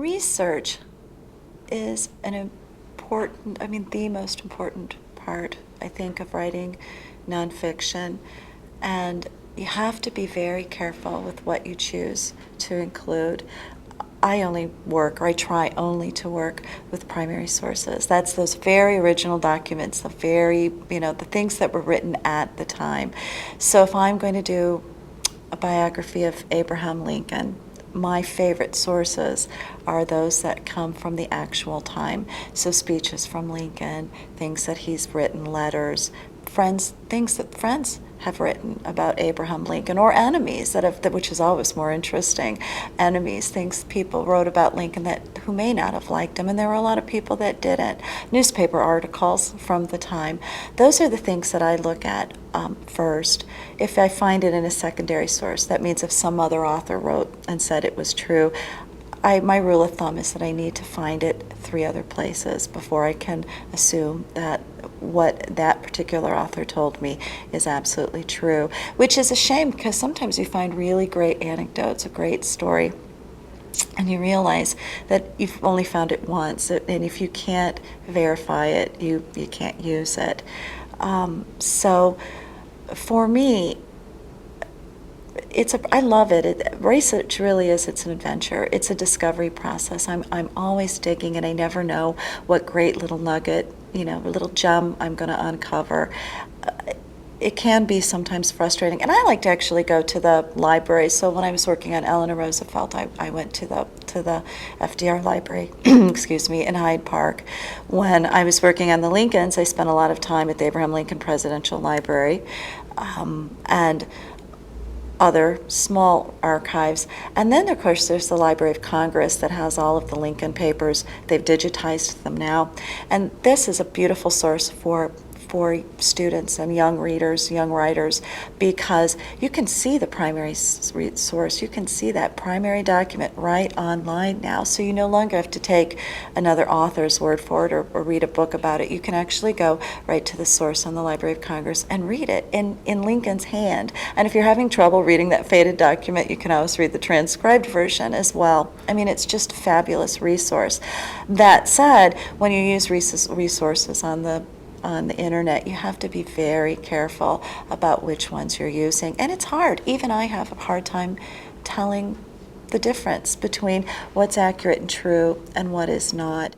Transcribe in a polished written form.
research is an important, I mean, the most important part, I think, of writing nonfiction. And you have to be very careful with what you choose to include. I only work, or I try only to work with primary sources. That's those very original documents, the very, the things that were written at the time. So if I'm going to do a biography of Abraham Lincoln, my favorite sources are those that come from the actual time. So speeches from Lincoln, things that he's written, letters, things that friends have written about Abraham Lincoln, or enemies which is always more interesting. Enemies, things people wrote about Lincoln who may not have liked him, and there were a lot of people that didn't. Newspaper articles from the time. Those are the things that I look at first. If I find it in a secondary source, that means if some other author wrote and said it was true, my rule of thumb is that I need to find it 3 other places before I can assume that what that particular author told me is absolutely true, which is a shame because sometimes you find really great anecdotes, a great story, and you realize that you've only found it once, and if you can't verify it, you can't use it. So for me, I love it. Research really is, it's an adventure. It's a discovery process. I'm always digging, and I never know what great little nugget, a little gem I'm going to uncover. It can be sometimes frustrating, and I like to actually go to the library. So when I was working on Eleanor Roosevelt, I went to the FDR library, excuse me, in Hyde Park. When I was working on the Lincolns, I spent a lot of time at the Abraham Lincoln Presidential Library, and other small archives. And then, of course, there's the Library of Congress that has all of the Lincoln papers. They've digitized them now. And this is a beautiful source for students and young readers, young writers, because you can see the primary source. You can see that primary document right online now. So you no longer have to take another author's word for it or read a book about it. You can actually go right to the source on the Library of Congress and read it in Lincoln's hand. And if you're having trouble reading that faded document, you can always read the transcribed version as well. I mean, it's just a fabulous resource. That said, when you use resources on the internet, you have to be very careful about which ones you're using. And it's hard. Even I have a hard time telling the difference between what's accurate and true and what is not.